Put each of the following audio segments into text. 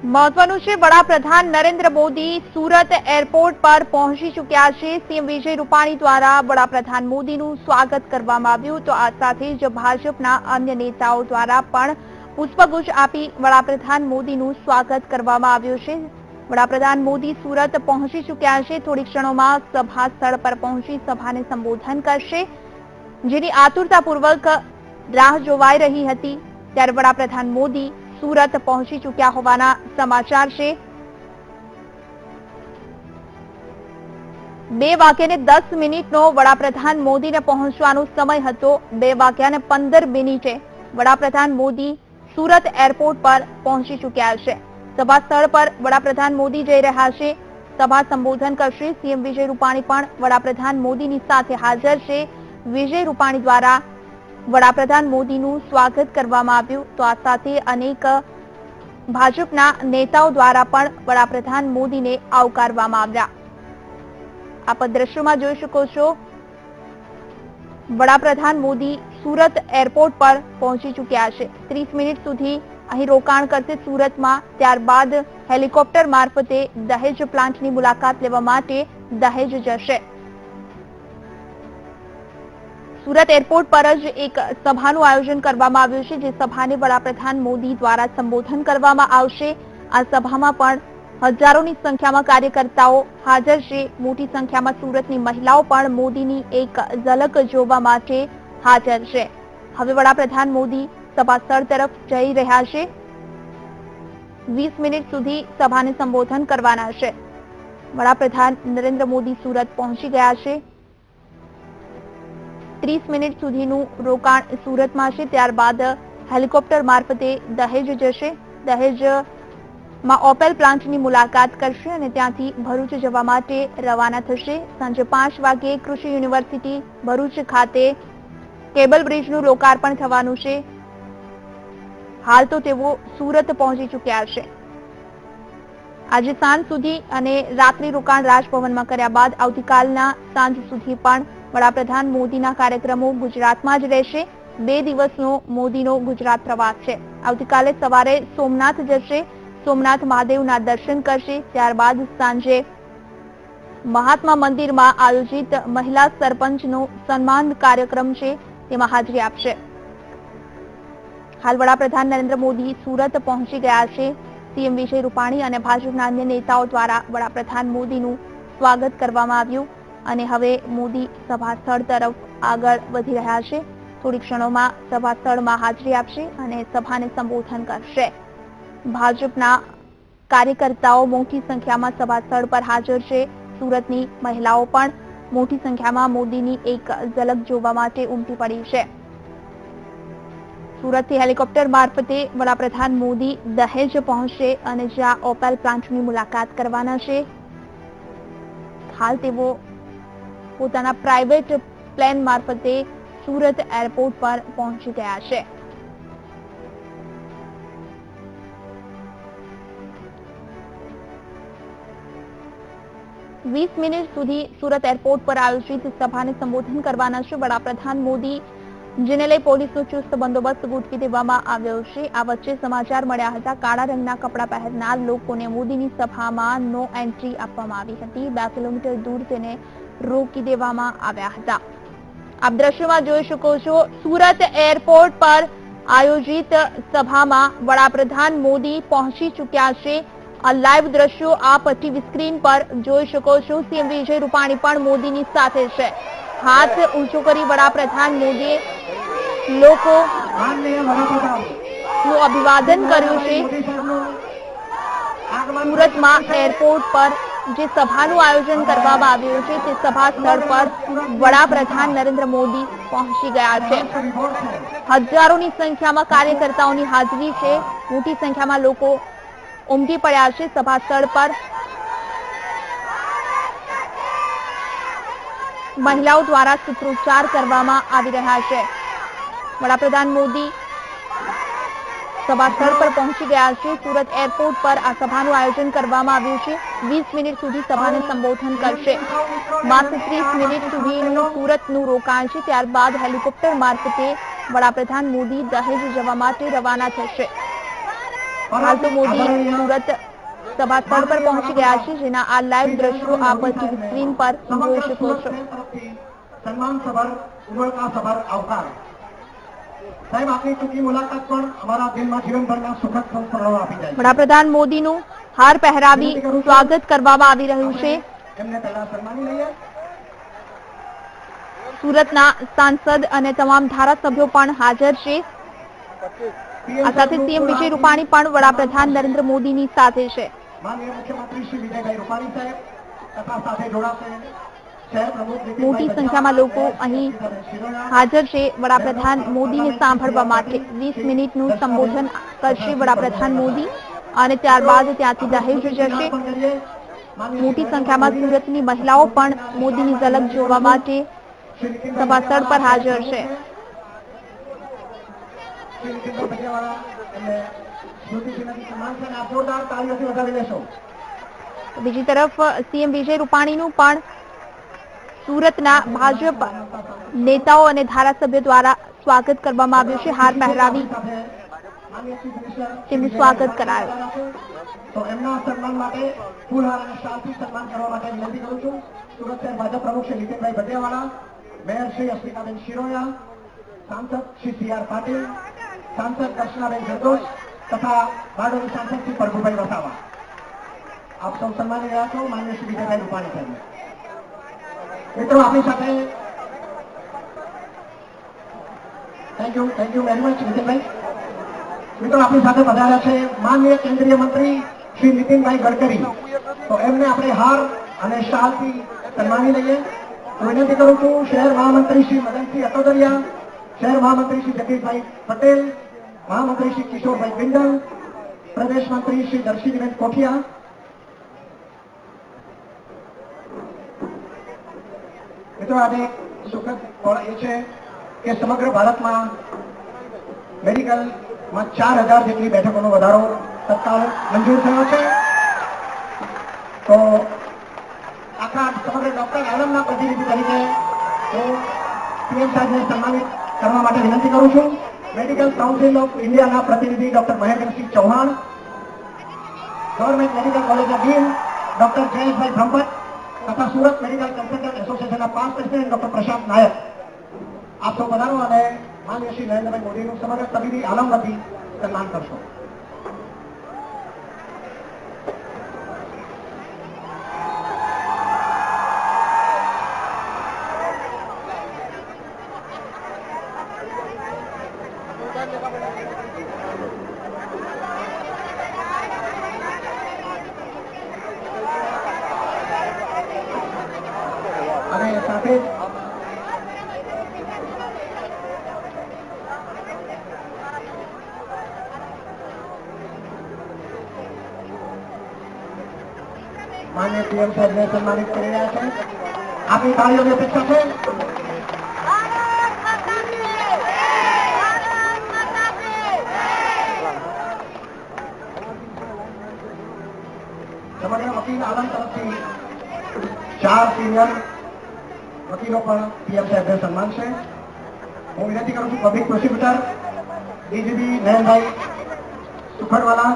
મહત્વનું છે, વડાપ્રધાન નરેન્દ્ર મોદી સુરત એરપોર્ટ પર પહોંચી ચૂક્યા છે। સીએમ વિજય રૂપાણી દ્વારા વડાપ્રધાન મોદીનું સ્વાગત કરવામાં આવ્યું, તો આ સાથે જ ભાજપના અન્ય નેતાઓ દ્વારા પણ પુષ્પગુચ્છ આપી વડાપ્રધાન મોદીનું સ્વાગત કરવામાં આવ્યું છે। વડાપ્રધાન મોદી સુરત પહોંચી ચૂક્યા છે। થોડી ક્ષણોમાં સભા સ્થળ પર પહોંચી સભાને સંબોધન કરશે, જેની આતુરતાપૂર્વક રાહ જોવાઈ રહી હતી। ત્યારે વડાપ્રધાન મોદી સુરત પહોંચી ચૂક્યા હોવાના સમાચાર છે। 2:10 વડાપ્રધાન મોદીને પહોંચવાનો સમય હતો। 2:15 વડાપ્રધાન મોદી સુરત એરપોર્ટ પર પહોંચી ચૂક્યા છે। સભા સ્થળ પર વડાપ્રધાન મોદી જઈ રહ્યા છે, સભા સંબોધન કરશે। સીએમ વિજય રૂપાણી પણ વડાપ્રધાન મોદીની સાથે હાજર છે। વિજય રૂપાણી દ્વારા વડાપ્રધાન મોદીનું સ્વાગત કરવામાં આવ્યું, તો આ સાથે અનેક ભાજપના નેતાઓ દ્વારા પણ વડાપ્રધાન મોદીને આવકારવામાં આવ્યા। આપ દ્રશ્યોમાં જોઈ શકો છો, વડાપ્રધાન મોદી સુરત એરપોર્ટ પર પહોંચી ચૂક્યા છે। 30 મિનિટ સુધી અહીં રોકાણ કરશે સુરતમાં, ત્યારબાદ હેલિકોપ્ટર મારફતે દહેજ પ્લાન્ટની મુલાકાત લેવા માટે દહેજ જશે। સુરત એરપોર્ટ પર જ એક સભાનું આયોજન કરવામાં આવ્યું છે, જે સભાને વડાપ્રધાન મોદી દ્વારા સંબોધન કરવામાં આવશે। આ સભામાં પણ હજારોની સંખ્યામાં કાર્યકર્તાઓ હાજર છે। મોટી સંખ્યામાં સુરતની મહિલાઓ પણ મોદીની એક ઝલક જોવા માટે હાજર છે। હવે વડાપ્રધાન મોદી સભા સ્થળ તરફ જઈ રહ્યા છે। 20 મિનિટ સુધી સભાને સંબોધન કરવાના છે। વડાપ્રધાન નરેન્દ્ર મોદી સુરત પહોંચી ગયા છે। 30 મિનિટ સુધીનું રોકાણ સુરતમાં છે, ત્યારબાદ હેલિકોપ્ટર મારફતે દહેજ જશે। દહેજમાં ઓપેલ પ્લાન્ટની મુલાકાત કરશે અને ત્યાંથી ભરૂચ જવા માટે રવાના થશે। સાંજે 5 વાગે કૃષિ યુનિવર્સિટી ભરૂચ ખાતે કેબલ બ્રિજનું લોકાર્પણ થવાનું છે। હાલ તો તેઓ સુરત પહોંચી ચૂક્યા છે। આજે સાંજ સુધી અને રાત્રિ રોકાણ રાજભવનમાં કર્યા બાદ આવતીકાલના સાંજ સુધી પણ વડાપ્રધાન મોદીના કાર્યક્રમો ગુજરાતમાં જ રહેશે। 2 દિવસનો મોદીનો ગુજરાત પ્રવાસ છે। આવતીકાલે સવારે સોમનાથ જશે, સોમનાથ મહાદેવના દર્શન કરશે, ત્યારબાદ સાંજે મહાત્મા મંદિરમાં આયોજિત મહિલા સરપંચનો સન્માન કાર્યક્રમ છે, તેમાં હાજરી આપશે। હાલ વડાપ્રધાન નરેન્દ્ર મોદી સુરત પહોંચી ગયા છે। સીએમ વિજય રૂપાણી અને ભાજપના અન્ય નેતાઓ દ્વારા વડાપ્રધાન મોદીનું સ્વાગત કરવામાં આવ્યું અને હવે મોદી સભા સ્થળ તરફ આગળ વધી રહ્યા છે। થોડી ક્ષણોમાં સભા સ્થળમાં હાજરી આપશે અને સભાને સંબોધન કરશે। ભાજપના કાર્યકર્તાઓ મોટી સંખ્યામાં સભા સ્થળ પર હાજર છે। સુરતની મહિલાઓ પણ મોટી સંખ્યામાં મોદીની એક ઝલક જોવા માટે ઉમટી પડી છે। સુરતથી હેલિકોપ્ટર મારફતે વડાપ્રધાન મોદી દહેજ પહોંચશે અને જ્યાં ઓપેલ પ્લાન્ટની મુલાકાત કરવાના છે। હાલ તેઓ પોતાના પ્રાઇવેટ પ્લેન મારફતે સુરત એરપોર્ટ પર પહોંચી ગયા છે। વીસ મિનિટ સુધી સુરત એરપોર્ટ પર આયોજિત સભાને સંબોધન કરવાના છે વડાપ્રધાન મોદી, જેને લઈ પોલીસનો ચુસ્ત બંદોબસ્ત ગોઠવી દેવામાં આવ્યો છે। આ વચ્ચે સમાચાર મળ્યા હતા કાળા રંગના કપડાં પહેરનાર લોકોને મોદીની સભામાં નો એન્ટ્રી આપવામાં આવી હતી। 2 કિલોમીટર દૂર તેને રોકી દેવામાં આવ્યા હતા। આપ દ્રશ્યોમાં જોઈ શકો છો, સુરત એરપોર્ટ પર આયોજિત સભામાં વડાપ્રધાન મોદી પહોંચી ચૂક્યા છે। આ લાઈવ દ્રશ્યો આપ ટીવી સ્ક્રીન પર જોઈ શકો છો। સીએમ વિજય રૂપાણી પણ મોદીની સાથે છે। હાથ ઊંચો કરી વડાપ્રધાન મોદીએ લોકોનું અભિવાદન કર્યું છે। સુરતમાં એરપોર્ટ પર જે સભાનું આયોજન કરવામાં આવ્યું છે તે સભા સ્થળ પર વડાપ્રધાન નરેન્દ્ર મોદી પહોંચી ગયા છે। હજારોની સંખ્યામાં કાર્યકર્તાઓની હાજરી છે। મોટી સંખ્યામાં લોકો ઉમટી પડ્યા છે સભા સ્થળ પર। મહિલાઓ દ્વારા સૂત્રોચ્ચાર કરવામાં આવી રહ્યા છે। વડાપ્રધાન મોદી સભા સ્થળ પર પહોંચી ગયા છે। સુરત એરપોર્ટ પર આ સભાનું આયોજન કરવામાં આવ્યું છે। 20 મિનિટ સુધી સભાને સંબોધન કરશે। માત્ર 30 મિનિટ સુધીનું સુરતનું રોકાણ છે, ત્યારબાદ હેલિકોપ્ટર મારફતે વડાપ્રધાન મોદી દહેજ જવા માટે રવાના થશે। હાલ તો મોદી સુરત સભા સ્થળ પર પહોંચી ગયા છે, જેના આ લાઈવ દ્રશ્યો આપ ટીવી સ્ક્રીન પર જોઈ શકો છો. સન્માનસભર ઉમળકાસભર આવકાર. સાહેબ, આપની ટૂંકી મુલાકાત પણ અમારા દિલમાં જીવનભરના સુખદ સંસ્મરણો આપી જાય. વડાપ્રધાન મોદીનું હાર પહેરાવી સ્વાગત કરવામાં આવી રહ્યું છે. એમને પહેલા સન્માની લઈએ. સુરતના સાંસદ અને તમામ ધારાસભ્યો પણ હાજર છે. આ સાથે સીએમ વિજય રૂપાણી પણ વડાપ્રધાન નરેન્દ્ર મોદીની સાથે છે. માનનીય મુખ્યમંત્રી શ્રી વિજયભાઈ રૂપાણી સાહેબ તથા સાથે જોડાશે મોટી સંખ્યામાં લોકો અહીં હાજર છે. વડાપ્રધાન મોદીને સાંભળવા માટે 20 મિનિટનું સંબોધન કરશે વડાપ્રધાન મોદી અને ત્યારબાદ ત્યાંથી દહેજ જશે. મોટી સંખ્યામાં સુરતની મહિલાઓ પણ મોદીની ઝલક જોવા માટે સભા સ્થળ પર હાજર છે. બીજી તરફ સીએમ વિજય રૂપાણીનું પણ સુરતના ભાજપ નેતાઓ અને ધારાસભ્યો દ્વારા સ્વાગત કરવામાં આવ્યું છે. હાર પહેરાવી તેમનું સ્વાગત કરાયું. તો એમના સન્માન માટે ફૂલહાર અને શાલથી સન્માન કરવા માટે વિનંતી કરું છું. સુરત શહેર ભાજપ પ્રમુખ શ્રી નીતિનભાઈ ભટિયાવાળા, મેયર શ્રી અસ્મિતાબેન શિરોયા, સાંસદ શ્રી સી.આર. પાટીલ, સાંસદ દર્શનાબેન જરદોશ તથા બારડોલી સાંસદ શ્રી પ્રભુભાઈ વસાવા, આપ સૌ સન્માની રહ્યા છો. માનનીય શ્રી વિજયભાઈ રૂપાણી સાહેબ. મિત્રો, આપણી સાથે thank you very much Nitinbhai. મિત્રો, આપણી સાથે પધાર્યા છે માનનીય કેન્દ્રીય મંત્રી શ્રી નીતિનભાઈ ગડકરી. તો એમને આપણે હાર અને શાલથી સન્માની લઈએ. વિનંતી કરું છું શહેર મહામંત્રી શ્રી મદનસિંહ અટોદરિયા, શહેર મહામંત્રી શ્રી જગદીશભાઈ પટેલ, મહામંત્રી શ્રી કિશોરભાઈ બિંડલ, પ્રદેશ મંત્રી શ્રી દર્શીનીબેન કોઠિયા. મિત્રો, આજે સુખદ પળ એ છે કે સમગ્ર ભારતમાં મેડિકલમાં 4000 જેટલી બેઠકોનો વધારો તત્કાળ મંજૂર થયો છે. તો આખા સમગ્ર ડોક્ટર આલમના પ્રતિનિધિ તરીકે હું પીએમ સાહેબને સન્માનિત કરવા માટે વિનંતી કરું છું. મેડિકલ કાઉન્સિલ ઓફ ઇન્ડિયાના પ્રતિનિધિ doctor Mahendrasinh Chauhan, government medical કોલેજના ડીન ડોક્ટર જયેશભાઈ બ્રહ્મભટ્ટ તથા સુરત મેડિકલ કન્સલ્ટન્ટ એસોસિએશનના past president doctor Prashant Nayak, આપ સૌ પધારો અને માનનીય શ્રી નરેન્દ્રભાઈ મોદીનું સમગ્ર તબીબી આલમ વતી સન્માન કરશો. અને સાથે માન્ય પીએમ સાહેબને સન્માનિત કરી રહ્યા છે. આપની તાળીઓની અપેક્ષા છે. સમગ્ર વકીલ આલમ તરફથી 4 સિનિયર વકીલો પણ પીએમ સાહેબને સન્માનશે. હું વિનંતી કરું છું પબ્લિક પ્રોસિક્યુટર ડીજીપી નયનભાઈ સુખડવાલા,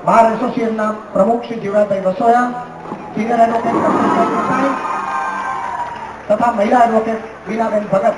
બાર એસોસિએશનના પ્રમુખ શ્રી જીવરાજભાઈ વસોયા, સિનિયર એડવોકેટ તથા મહિલા એડવોકેટ બીનાબેન ભગત,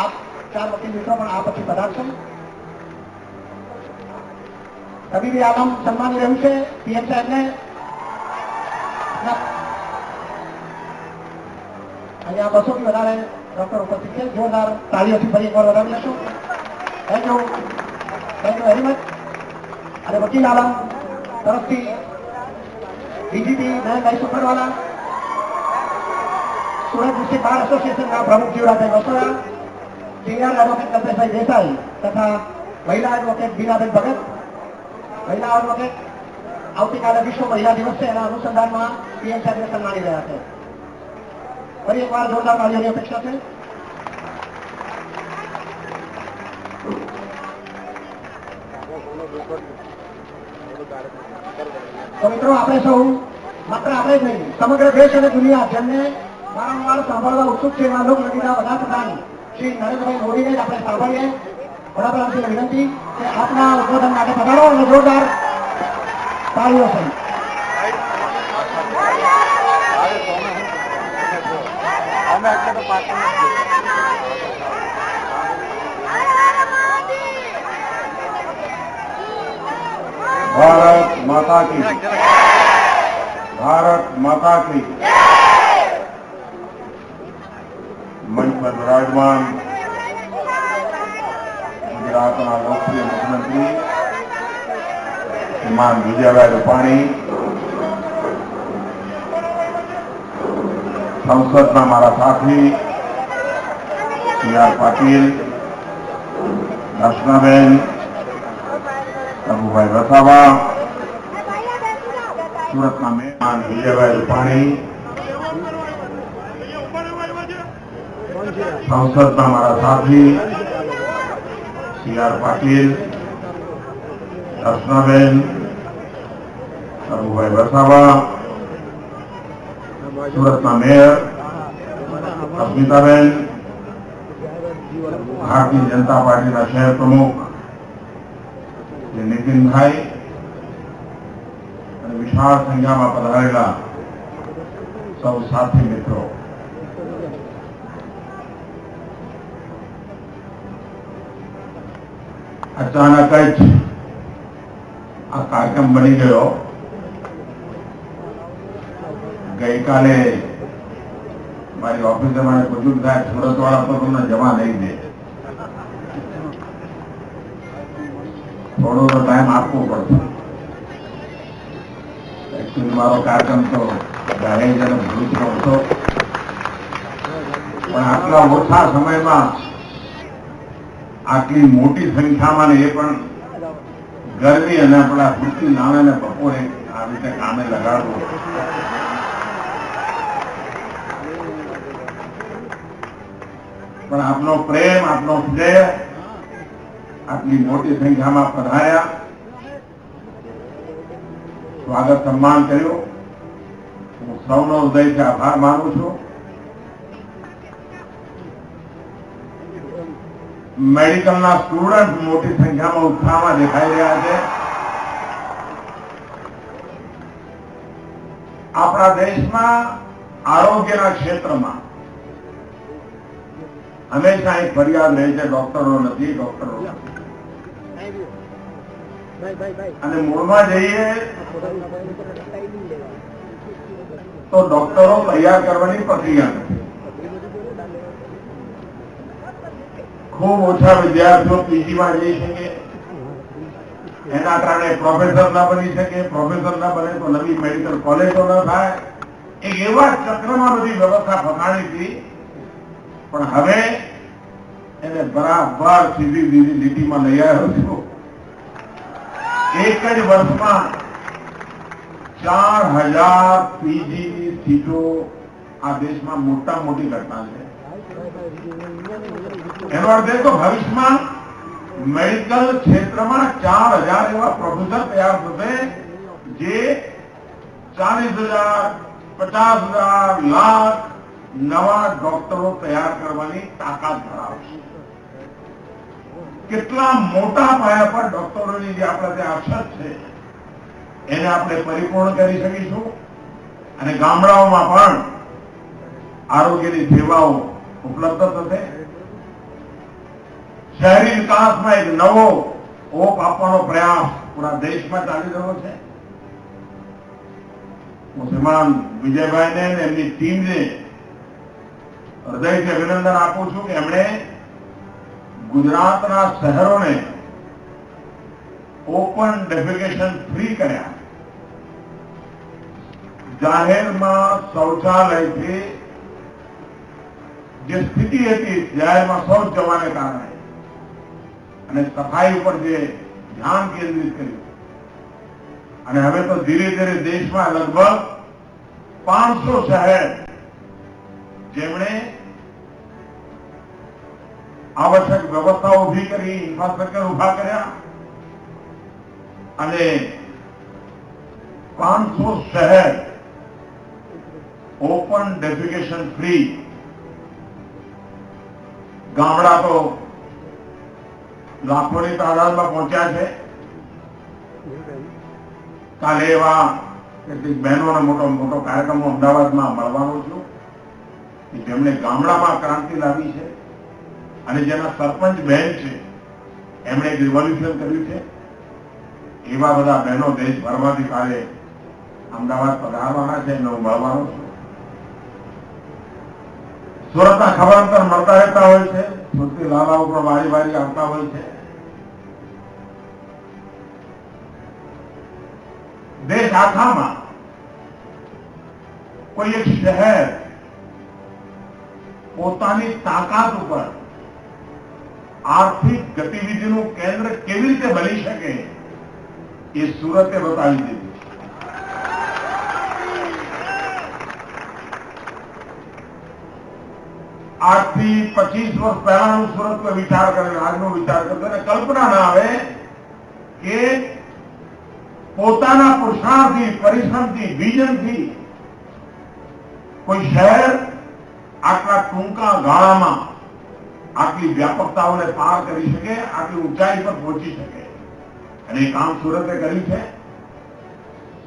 આપ 4 વકીલ મિત્રો પણ આ પછી પધારશે. તબીબી આલમ સન્માની રહ્યું છે પીએમ સાહેબને. અહીંયા 200 થી વધારે ડોક્ટર ઉપસ્થિત છે. જોરદાર તાળીઓથી ફરી એકવાર વધાવી લેશું. Thank you very much. અને વકીલ આલમ તરફથી DGP Nayanbhai Sukhadwala, Surat district bar એસોસિએશનના પ્રમુખ જીવરાજભાઈ વસોયા, સિનિયર એડવોકેટ કલ્પેશભાઈ દેસાઈ તથા મહિલા એડવોકેટ બીનાબેન ભગત. મહિલા એડવોકેટ આવતીકાલે વિશ્વ મહિલા દિવસ છે, એના અનુસંધાનમાં પીએમ સાહેબને સન્માની રહ્યા છે. ફરી એકવાર જોરદાર તાળીઓની અપેક્ષા છે. તો મિત્રો, આપણે સૌ માત્ર આપણે જ નહીં, સમગ્ર દેશ અને દુનિયા જેમને વારંવાર સાંભળવા ઉત્સુક છે એવા લોકનગરીના વડાપ્રધાન શ્રી નરેન્દ્રભાઈ મોદીને જ આપણે સાંભળીએ. વડાપ્રધાનશ્રીને વિનંતી કે આપના ઉદ્બોધન માટે પધારો અને જોરદાર તાળીઓ છે. भारत माता की, भारत माता की. मंच पर विराजमान गुजरातना लोकप्रिय मुख्यमंत्री श्रीमान विजयभाई रूपाणी, संसदના મારા સાથી CR પાટીલ, દર્શનાબેન, પ્રભુભાઈ વસાવા, સુરતના મહેમાન વિજયભાઈ રૂપાણી, સંસદના મારા સાથી CR પાટીલ, દર્શનાબેન, પ્રભુભાઈ વસાવા, સુરતના મેયર અસ્મિતાબેન, ભારતીય જનતા પાર્ટીના શહેર પ્રમુખ શ્રી નીતિનભાઈ અને વિશાળ સંખ્યામાં પધારેલા સૌ સાથી મિત્રો, અચાનક જ આ કાર્યક્રમ બની ગયો. ગઈકાલે મારી ઓફિસે મને પૂછ્યું કે સાહેબ સુરતવાળા તો તમને જવા નહીં દે, થોડો તો ટાઈમ આપવો પડશે. એકચ્યુઅલી મારો કાર્યક્રમ તો દહેજ અને ભરૂચનો હતો, પણ આટલા ઓછા સમયમાં આટલી મોટી સંખ્યામાં ને એ પણ ગરમી અને આપણા પૂરતી નાણાને બપોરે આ રીતે કામે લગાડવું, પણ આપનો પ્રેમ, આપનો સ્નેહ આટલી મોટી સંખ્યામાં પધાર્યા, સ્વાગત સન્માન કર્યું. હું સૌનો હૃદયથી આભાર માનું છું. મેડિકલના સ્ટુડન્ટ મોટી સંખ્યામાં ઉત્સાહમાં દેખાઈ રહ્યા છે. આપણા દેશમાં આરોગ્યના ક્ષેત્રમાં હંમેશા એક ફરિયાદ રહે છે, ડોક્ટરો નથી, ડોક્ટરો નથી. અને મૂળમાં જઈએ તો ડોક્ટરો તૈયાર કરવાની પ્રક્રિયા નથી. ખૂબ ઓછા વિદ્યાર્થીઓ પીજીમાં જઈ શકે, એના કારણે પ્રોફેસર ના બની શકે, પ્રોફેસર ના બને તો નવી મેડિકલ કોલેજો ન થાય. એક એવા ચક્રમાં બધી વ્યવસ્થા ફસાણી હતી, પણ હવે એને બરાબર સીધી લીટીમાં લઈ આવ્યો છું. એક જ વર્ષમાં 4000 પીજીની સીટો આ દેશમાં મોટા મોટી ઘટના છે. એનો અર્થ એ તો ભવિષ્યમાં મેડિકલ ક્ષેત્રમાં 4000 એવા પ્રોફેસર તૈયાર થશે જે 40,000, 50,000, લાખ નવા ડોક્ટરો તૈયાર કરવાની તાકાત ધરાવશે. કેટલા મોટા પાયા પર ડોક્ટરોની જે આપણા ત્યાં અછત છે એને આપણે પરિપૂર્ણ કરી શકીશું, અને ગામડાઓમાં પણ આરોગ્યની સેવાઓ ઉપલબ્ધ થશે. શહેરી વિકાસમાં એક નવો ઓપ આપવાનો પ્રયાસ પૂરા દેશમાં ચાલી રહ્યો છે. હું શ્રીમાન વિજયભાઈને અને એમની ટીમને હૃદયથી અભિનંદન આપું છું કે એમણે ગુજરાતના શહેરોને ઓપન ડેફિકેશન ફ્રી કર્યા. જાહેરમાં શૌચાલયથી જે સ્થિતિ હતી જાહેરમાં શૌચ જવાને કારણે, અને સફાઈ ઉપર જે ધ્યાન કેન્દ્રિત કર્યું, અને હવે તો ધીરે ધીરે દેશમાં લગભગ 500 શહેર જેમણે આવશ્યક વ્યવસ્થાઓ ઊભી કરી, ઇન્ફ્રાસ્ટ્રક્ચર ઉભા કર્યા, અને 500 શહેર ઓપન ડેફિકેશન ફ્રી. ગામડા તો લાખોની તાદાદમાં પહોંચ્યા છે. કાલે એવા કેટલીક બહેનોનો મોટો કાર્યક્રમ અમદાવાદમાં મળવાનો છું જેમણે ગામડામાં ક્રાંતિ લાવી છે અને જેના સરપંચ બહેન છે એમણે એક રિવોલ્યુશન કર્યું છે. એવા બધા બહેનો દેશભરમાંથી કાલે અમદાવાદ પધારવાના છે, એમને હું મળવાનો છું. સુરતના ખબરાંતર મળતા રહેતા હોય છે, સુરતી લાલાઓ પણ વારી આવતા હોય છે. દેશ આખામાં કોઈ એક શહેર પોતાની તાકાત ઉપર આર્થિક ગતિવિધિનું કેન્દ્ર કેવી રીતે બની શકે એ સુરતે બતાવી દીધું. આજથી 25 વર્ષ પહેલાનું સુરત વિચાર કરે, આજનો વિચાર કરતો અને કલ્પના ના આવે કે પોતાના પુરુષાર્થથી, પરિશ્રમથી, વિઝનથી કોઈ શહેર આટલા ટૂંકા ગાળામાં આટલી વ્યાપકતાઓને પાર કરી શકે, આટલી ઊંચાઈ પર પહોંચી શકે. અને એ કામ સુરતે કર્યું છે.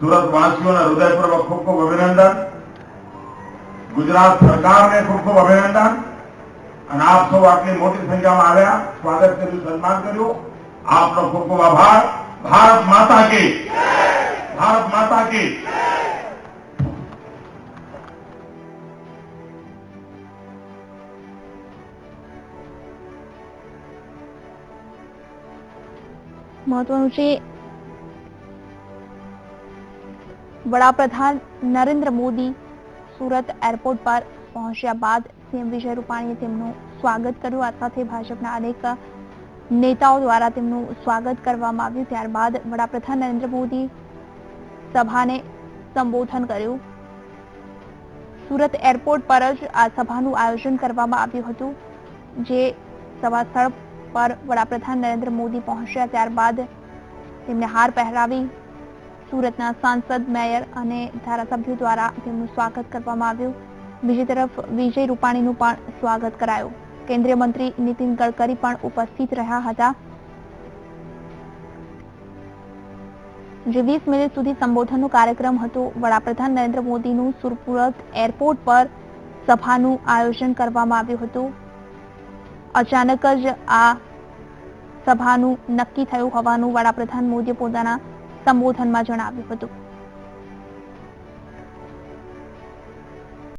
સુરતવાસીઓના હૃદયપૂર્વક ખૂબ ખૂબ અભિનંદન. ગુજરાત સરકારને ખૂબ ખૂબ અભિનંદન. અને આપ સૌ આટલી મોટી સંખ્યામાં આવ્યા, સ્વાગત કર્યું, સન્માન કર્યું. આપનો ખૂબ ખૂબ આભાર. ભારત માતા કી જય! ભારત માતા કી જય! મહત્વનું છે, વડાપ્રધાન નરેન્દ્ર મોદી સુરત એરપોર્ટ પર પહોંચ્યા બાદ સીએમ વિજય રૂપાણીએ તેમનું સ્વાગત કર્યું. આ સાથે ભાજપના અનેક નેતાઓ દ્વારા તેમનું સ્વાગત કરવામાં આવ્યું. ત્યારબાદ વડાપ્રધાન નરેન્દ્ર મોદી સભાને સંબોધન કર્યું. સુરત એરપોર્ટ પર જ આ સભાનું આયોજન કરવામાં આવ્યું હતું, જે સભા સ્થળ પર વડાપ્રધાન નરેન્દ્ર મોદી પહોંચ્યા ત્યારબાદ તેમને હાર પહેરાવી સુરતના સાંસદ, મેયર અને ધારાસભ્યો દ્વારા તેમનું સ્વાગત કરવામાં આવ્યું. બીજી તરફ વિજય રૂપાણીનું પણ સ્વાગત કરાયું. કેન્દ્રીય મંત્રી નીતિન ગડકરી પણ ઉપસ્થિત રહ્યા હતા. જે 20 મિનિટ સુધી સંબોધનનો કાર્યક્રમ હતો. વડાપ્રધાન નરેન્દ્ર મોદીનું સુરત એરપોર્ટ પર સભાનું આયોજન કરવામાં આવ્યું હતું. અચાનક જ આ સભાનું નક્કી થયું હોવાનું વડાપ્રધાન મોદીએ પોતાના સંબોધનમાં જણાવ્યું હતું.